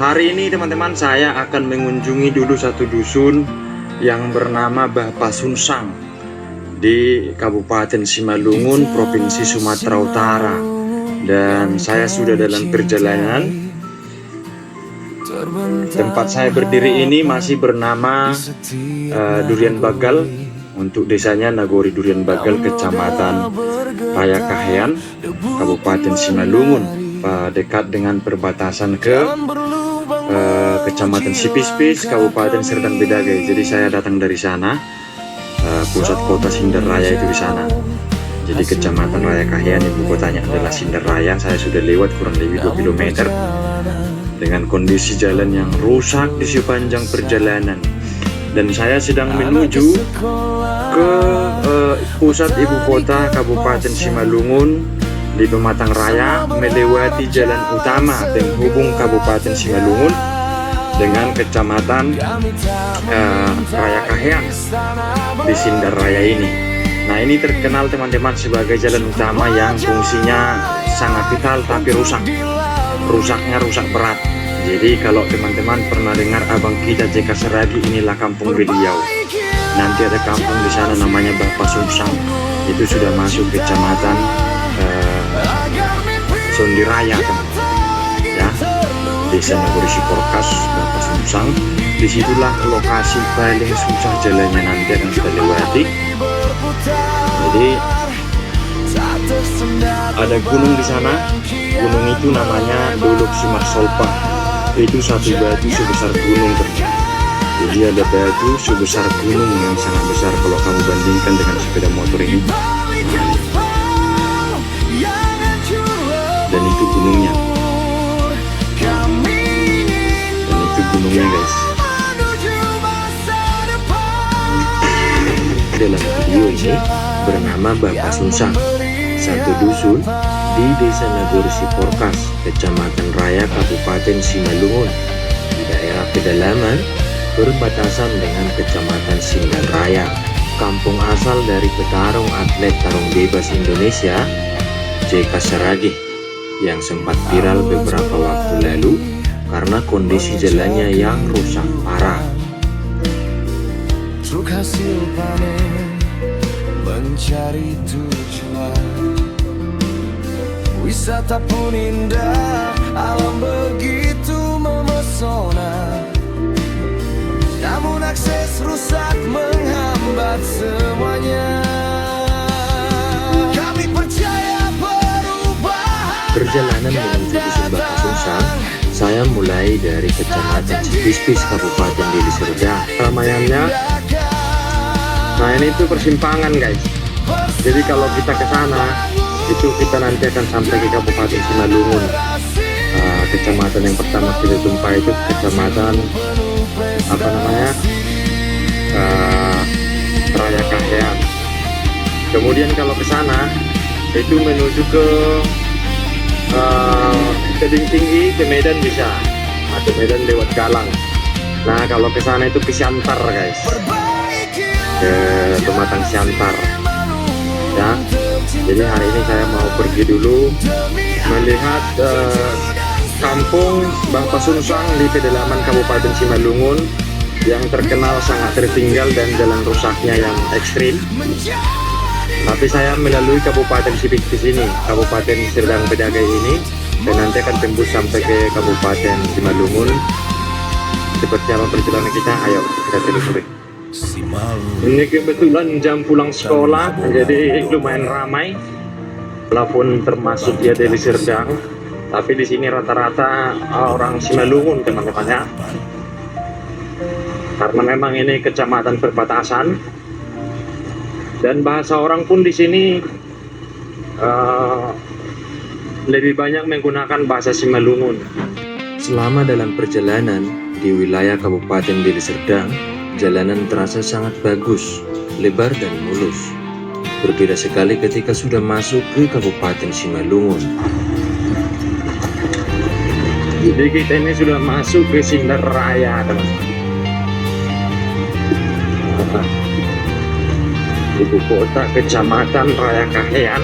Hari ini teman-teman saya akan mengunjungi dulu satu dusun yang bernama Bapasunsang di Kabupaten Simalungun, Provinsi Sumatera Utara. Dan saya sudah dalam perjalanan. Tempat saya berdiri ini masih bernama Durian Bagal. Untuk desanya Nagori Durian Bagal, Kecamatan Rayakahean, Kabupaten Simalungun, dekat dengan perbatasan ke Kecamatan Sipispis, Kabupaten Serdang Bedagai. Jadi saya datang dari sana, pusat kota Sinderraya itu di sana. Jadi Kecamatan Rayakahean, ibu kotanya adalah Sinderraya. Saya sudah lewat kurang lebih 2 km dengan kondisi jalan yang rusak di sepanjang perjalanan. Dan saya sedang menuju ke pusat ibu kota Kabupaten Simalungun di Pematang Raya, melewati jalan utama penghubung Kabupaten Simalungun dengan Kecamatan Rayakahean di Sinderraya ini. Nah, ini terkenal teman-teman sebagai jalan utama yang fungsinya sangat vital tapi rusaknya rusak berat. Jadi kalau teman-teman pernah dengar Abang kita JK Seragi, inilah kampung beliau. Nanti ada kampung di sana namanya Bapasunsang. Itu sudah masuk Kecamatan Sondiraya, teman-teman. Ya, Desa Nagori Siporkas, Bapasunsang. Disitulah lokasi paling susah jalannya nanti akan kita lewati. Jadi ada gunung di sana. Gunung itu namanya Dolok Simarsolpa. Itu satu batu sebesar gunung, teman-teman. Jadi ada batu sebesar gunung yang sangat besar kalau kamu bandingkan dengan sepeda motor ini. Dan itu gunungnya. Dan itu gunungnya, guys. Dalam video ini bernama Bapasunsang, satu dusun di Desa Nagori Siporkas, Kecamatan Raya, Kabupaten Simalungun, di daerah pedalaman berbatasan dengan Kecamatan Sinderraya, kampung asal dari petarung atlet tarung bebas Indonesia JK Seragi yang sempat viral beberapa waktu lalu karena kondisi jalannya yang rusak parah. Truk hasil panen mencari tujuan, wisata pun indah, alam begitu memesona. Namun akses rusak menghambat semuanya. Kami percaya perubahan. Perjalanan menuju dusun Bapasunsang, saya mulai dari Kecamatan Sipispis, Kabupaten Deli Serdang. Ramaiannya, nah ini tuh persimpangan, guys. Jadi kalau kita ke sana, itu kita nanti akan sampai ke Kabupaten Simalungun. Kecamatan yang pertama kita jumpa itu Kecamatan Rayakahean. Kemudian kalau ke sana itu menuju ke Tebing Tinggi, ke Medan bisa, atau Medan lewat Galang. Nah kalau ke sana itu ke Siantar, guys, ke Pematang Siantar. Ya, jadi hari ini saya mau pergi dulu melihat kampung Bapasunsang di pedalaman Kabupaten Simalungun yang terkenal sangat tertinggal dan jalan rusaknya yang ekstrim. Tapi saya melalui Kabupaten Sipispis ini, Kabupaten Serdang Bedagai ini, dan nanti akan tembus sampai ke Kabupaten Simalungun. Seperti apa perjalanan kita? Ayo kita telusuri. Ini kebetulan jam pulang sekolah, jadi lumayan ramai. Walaupun termasuk ya Deli Serdang, tapi di sini rata-rata orang Simalungun, teman-teman, ya. Karena memang ini kecamatan perbatasan, dan bahasa orang pun di sini lebih banyak menggunakan bahasa Simalungun. Selama dalam perjalanan di wilayah Kabupaten Deli Serdang, jalanan terasa sangat bagus, lebar dan mulus. Berbeda sekali ketika sudah masuk ke Kabupaten Simalungun. Jadi kita ini sudah masuk ke Sinderraya, teman-teman. Ibu kota Kecamatan Rayakahean.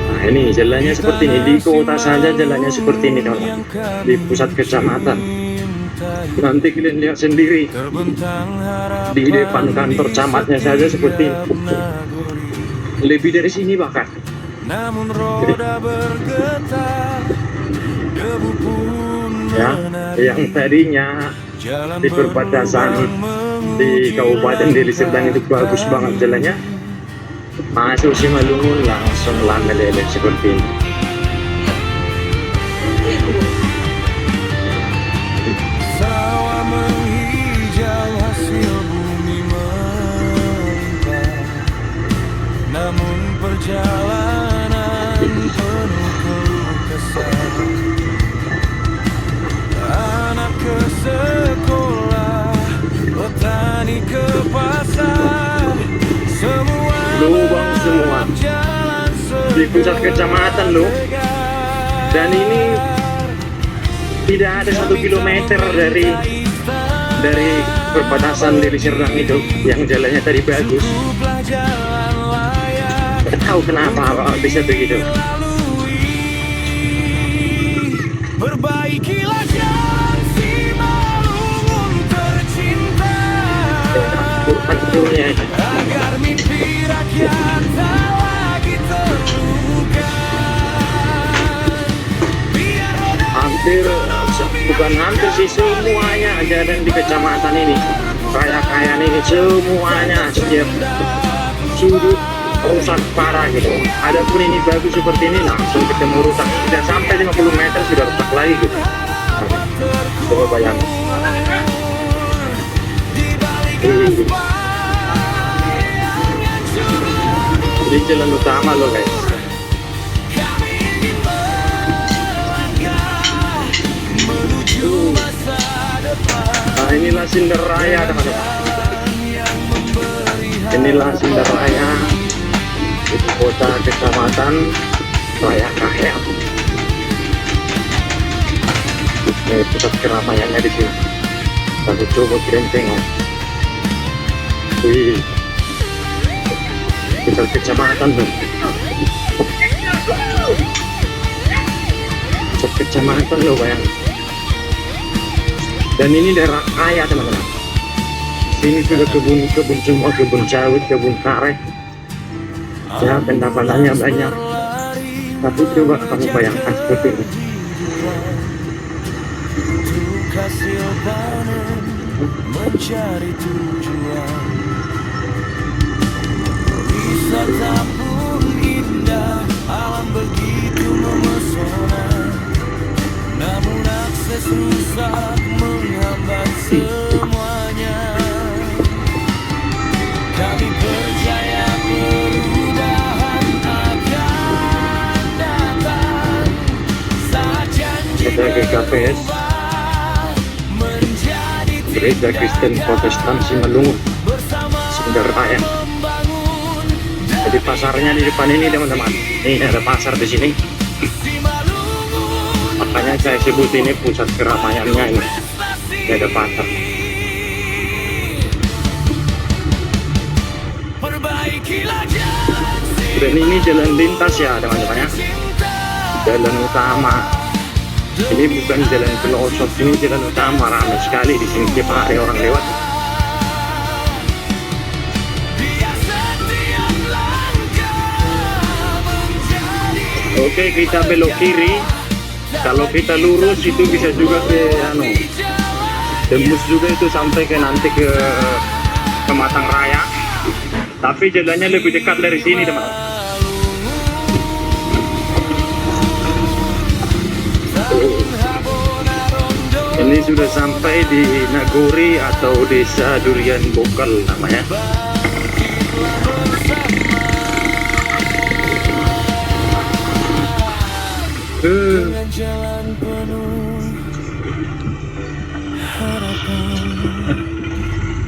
Nah ini jalannya seperti ini, di kota saja jalannya seperti ini teman-teman, di pusat kecamatan. Nanti kalian lihat sendiri, di depan kantor camatnya saja seperti ini. Lebih dari sini bahkan. Ya, yang tadinya di perbatasan di Kabupaten Deli Serdang itu bagus banget jalannya, masuk Simalungun langsung lele seperti ini. Sawah menghijau hasil bumi melimpah, namun perjalanan penuh keluh kesah. Anak ke sekolah, petani ke pasar, semua Lubang semua di pusat kecamatan loh. Dan ini tidak ada 1 kilometer dari perbatasan Deli Serdang itu yang jalannya tadi bagus. Tidak tahu kenapa bisa begitu. Perbaikilah jalan Simalungun tercinta, Akhirnya agar mimpi rakyat tak lagi terluka. Biar roda hampir, bukan hampir sih, semuanya jalan di kecamatan ini, raya-raya ini semuanya setiap sudut rusak parah gitu. Adapun ini bagus seperti ini langsung ketemu rusak, tidak sampai 50 meter sudah rusak lagi gitu. Coba bayangin. Ini jalan utama loh guys. Nah, inilah Sinderraya teman-teman. Inilah Sinderraya, ibu kota kecamatan Raya Kaya. Ini pusat keramaiannya di sini. Kita coba kalian tengok. Wih, pusat kecamatan tuh. Pusat kecamatan loh bayangin. Dan ini daerah kaya teman-teman. Sini sudah kebun semua, kebun sawit, kebun karet. Ya, pendapatannya banyak. Tapi coba kamu bayangkan seperti ini. hasil panen mencari tujuan. Wisata pun indah, alam begitu memesona. Namun akses rusak menghambat semuanya. Kami percaya perubahan akan datang saat janji Kita ke KPS menjadi Gereja Kristen Protestan Simalungun, Sinderraya. Jadi pasarnya di depan ini teman-teman. Ini ada pasar di sini. Makanya saya sebut ini pusat keramaiannya ini. Ini ada pasar. Dan ini jalan lintas ya teman-teman ya. Jalan utama. Ini bukan jalan pelosok, ini jalan utama, ramai sekali di sini tiap hari orang lewat. Oke, kita belok kiri. Kalau kita lurus itu bisa juga ke tembus juga itu sampai ke nanti ke Matang Raya. Tapi jalannya lebih dekat dari sini teman-teman. Ini sudah sampai di Nagori atau Desa Durian Bokal namanya.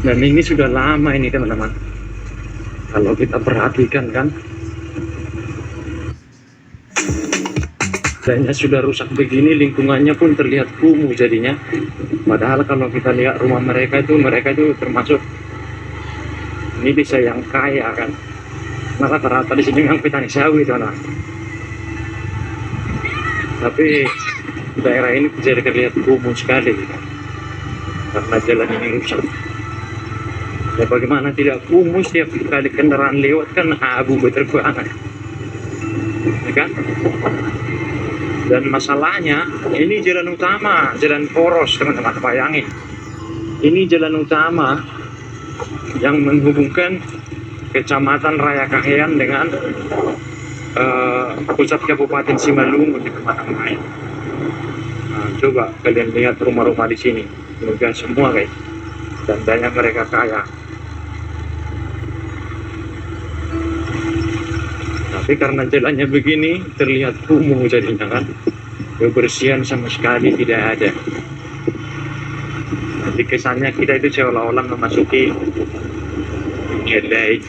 Dan ini sudah lama ini teman-teman. Kalau kita perhatikan kan, jalannya sudah rusak begini, lingkungannya pun terlihat kumuh jadinya. Padahal kalau kita lihat rumah mereka itu termasuk ini desa yang kaya kan. Nah, rata-rata di sini memang petani sawit kan. Tapi daerah ini jadi terlihat kumuh sekali karena jalan ini rusak. Ya bagaimana tidak kumuh, setiap kali kendaraan lewat kan abu berterbangan, ya kan? Dan masalahnya ini jalan utama, jalan poros teman-teman, bayangin. Ini jalan utama yang menghubungkan Kecamatan Raya Kahean dengan pusat Kabupaten Simalungun di Pematang Raya. Nah, coba kalian lihat rumah-rumah di sini, megah semua guys, dan banyak mereka kaya. Tapi karena jalannya begini terlihat kumuh jadinya kan, kebersihan sama sekali tidak ada. Jadi kesannya kita itu seolah-olah memasuki dunia lain.